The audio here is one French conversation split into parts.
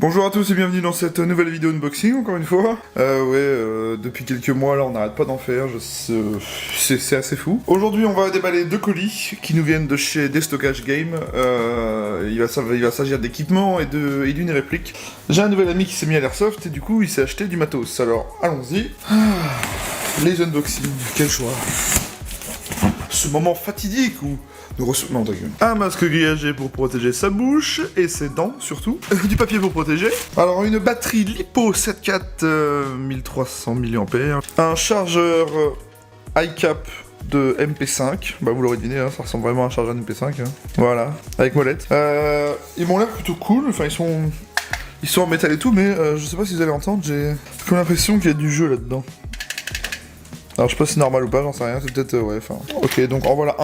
Bonjour à tous et bienvenue dans cette nouvelle vidéo unboxing, encore une fois. Depuis quelques mois là, on n'arrête pas d'en faire, c'est assez fou. Aujourd'hui, on va déballer deux colis qui nous viennent de chez Destockage Game. Il va s'agir d'équipements et d'une réplique. J'ai un nouvel ami qui s'est mis à l'airsoft et du coup, il s'est acheté du matos. Alors, allons-y. Les unboxings, quel choix. Ce moment fatidique où nous recevons un masque grillagé pour protéger sa bouche et ses dents surtout, du papier pour protéger, alors une batterie LiPo 7.4 1300 mAh, un chargeur iCap de MP5, bah vous l'aurez deviné, hein, ça ressemble vraiment à un chargeur MP5, hein. Voilà, avec molette. Ils m'ont l'air plutôt cool, enfin ils sont en métal et tout, mais je sais pas si vous allez entendre, j'ai comme l'impression qu'il y a du jeu là-dedans. Alors je sais pas si c'est normal ou pas, j'en sais rien, c'est peut-être ouais, enfin... Ok, donc en voilà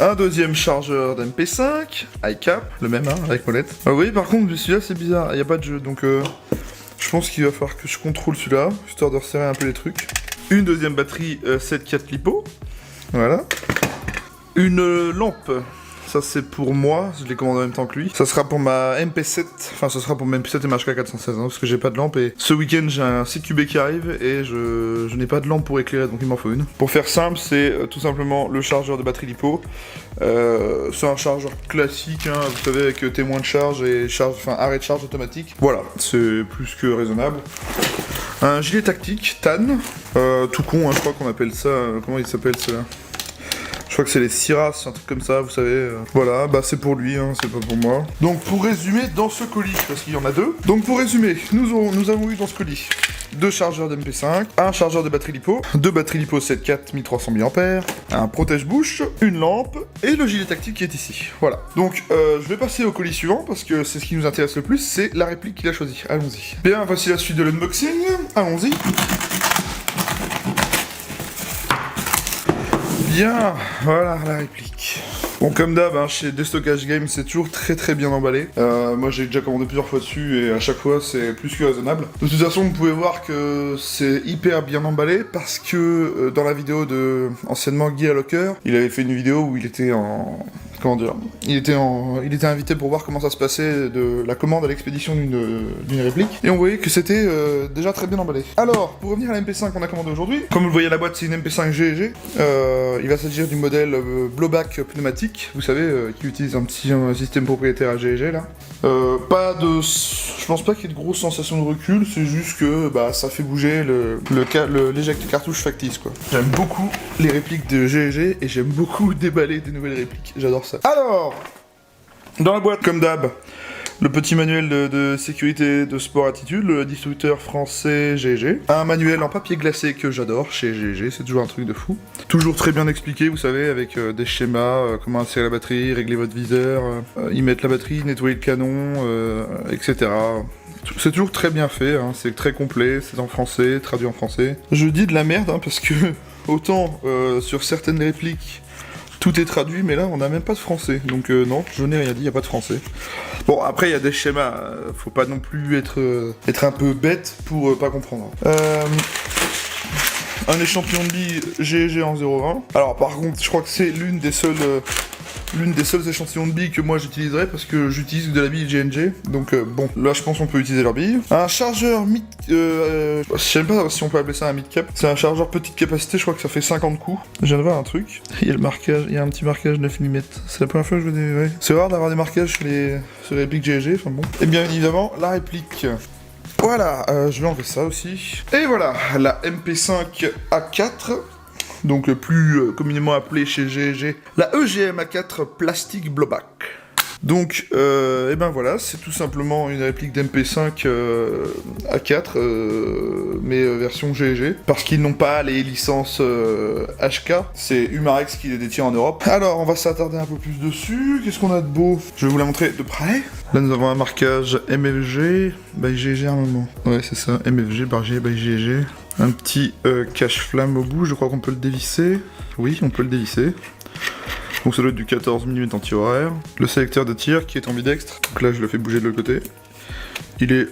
un deuxième chargeur d'MP5, iCap, le même, hein, avec molette. Oui, par contre, celui-là c'est bizarre, il n'y a pas de jeu, donc je pense qu'il va falloir que je contrôle celui-là, histoire de resserrer un peu les trucs. Une deuxième batterie 7.4 LiPo, voilà. Une lampe. Ça c'est pour moi, je l'ai commandé en même temps que lui. Ça sera pour ma MP7, enfin ça sera pour ma MP7 et ma HK416, hein, parce que j'ai pas de lampe et ce week-end j'ai un CQB qui arrive et je n'ai pas de lampe pour éclairer, donc il m'en faut une. Pour faire simple, c'est tout simplement le chargeur de batterie LiPo. C'est un chargeur classique, hein, vous savez, avec témoin de charge et arrêt de charge automatique. Voilà, c'est plus que raisonnable. Un gilet tactique, TAN, tout con, hein, je crois qu'on appelle ça, comment il s'appelle cela ? Je crois que c'est les Siras, un truc comme ça, vous savez. Voilà, bah c'est pour lui, hein, c'est pas pour moi. Donc pour résumer, dans ce colis, parce qu'il y en a deux. Donc pour résumer, nous avons eu dans ce colis deux chargeurs d'MP5, un chargeur de batterie LiPo, deux batteries LiPo 7.4 1300 mAh, un protège-bouche, une lampe et le gilet tactique qui est ici. Voilà. Donc je vais passer au colis suivant parce que c'est ce qui nous intéresse le plus, c'est la réplique qu'il a choisie. Allons-y. Bien, voici la suite de l'unboxing. Allons-y. Bien, voilà la réplique. Bon, comme d'hab, hein, chez Destockage Game, c'est toujours très bien emballé. Moi, j'ai déjà commandé plusieurs fois dessus et à chaque fois, c'est plus que raisonnable. De toute façon, vous pouvez voir que c'est hyper bien emballé parce que dans la vidéo de anciennement Guy Locker, il avait fait une vidéo où il était en... Comment dire ? Il était invité pour voir comment ça se passait de la commande à l'expédition d'une réplique. Et on voyait que c'était déjà très bien emballé. Alors, pour revenir à la MP5 qu'on a commandé aujourd'hui, comme vous le voyez à la boîte, c'est une MP5 GEG. Il va s'agir du modèle blowback pneumatique, vous savez, qui utilise un petit système propriétaire à GEG là. Je pense pas qu'il y ait de grosses sensations de recul, c'est juste que bah, ça fait bouger l'éjecte cartouche factice quoi. J'aime beaucoup les répliques de GEG et j'aime beaucoup déballer des nouvelles répliques, j'adore ça. Alors, dans la boîte comme d'hab, le petit manuel de sécurité de Sport Attitude, le distributeur français GEG. Un manuel en papier glacé que j'adore chez GEG, c'est toujours un truc de fou. Toujours très bien expliqué, vous savez, avec des schémas, comment insérer la batterie, régler votre viseur, y mettre la batterie, nettoyer le canon, etc. C'est toujours très bien fait, hein, c'est très complet, c'est en français, traduit en français. Je dis de la merde, hein, parce que autant sur certaines répliques, tout est traduit, mais là, on n'a même pas de français. Donc non, je n'ai rien dit, il n'y a pas de français. Bon, après, il y a des schémas. Faut pas non plus être un peu bête pour pas comprendre. Un échantillon de billes GEG en 0,20. Alors, par contre, je crois que c'est l'une des seuls échantillons de billes que moi j'utiliserai parce que j'utilise de la bille GNG. Donc bon, là je pense qu'on peut utiliser leur bille. Un chargeur je sais même pas si on peut appeler ça un mid-cap. C'est un chargeur petite capacité, je crois que ça fait 50 coups. Je viens de voir un truc. Il y a le marquage, il y a un petit marquage 9 mm. C'est la première fois que je vois des... Ouais. C'est rare d'avoir des marquages sur les répliques GNG, enfin bon. Et bien évidemment, la réplique. Voilà, je vais enlever ça aussi. Et voilà, la MP5 A4. Donc plus communément appelé chez GEG la EGM A4 Plastic Blowback. Donc, et ben voilà, c'est tout simplement une réplique d'MP5 A4, mais version GEG, parce qu'ils n'ont pas les licences HK, c'est Humarex qui les détient en Europe. Alors, on va s'attarder un peu plus dessus, qu'est-ce qu'on a de beau ? Je vais vous la montrer de près. Là, nous avons un marquage MFG by GEG à un moment. Ouais, c'est ça, MFG by GEG. Un petit cache-flamme au bout, je crois qu'on peut le dévisser. Oui, on peut le dévisser. Donc ça doit être du 14 mm anti-horaire. Le sélecteur de tir qui est ambidextre. Donc là je le fais bouger de l'autre côté. Il est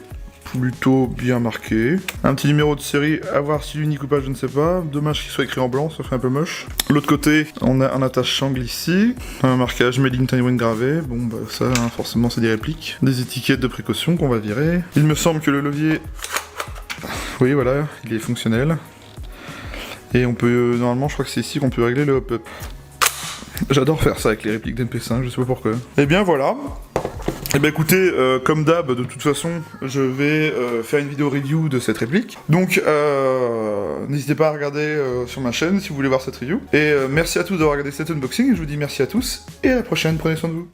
plutôt bien marqué. Un petit numéro de série, à voir si unique ou pas, je ne sais pas. Dommage qu'il soit écrit en blanc, ça fait un peu moche. L'autre côté, on a un attache-sangle ici, un marquage Made in Taiwan gravé. Bon, bah ça, hein, forcément, c'est des répliques. Des étiquettes de précaution qu'on va virer. Il me semble que le levier, oui, voilà, il est fonctionnel. Et on peut, normalement, je crois que c'est ici qu'on peut régler le hop-up. J'adore faire ça avec les répliques d'NP5, je sais pas pourquoi. Et bien voilà. Et bien écoutez, comme d'hab, de toute façon, je vais faire une vidéo review de cette réplique. Donc, n'hésitez pas à regarder sur ma chaîne si vous voulez voir cette review. Et merci à tous d'avoir regardé cet unboxing. Je vous dis merci à tous et à la prochaine. Prenez soin de vous.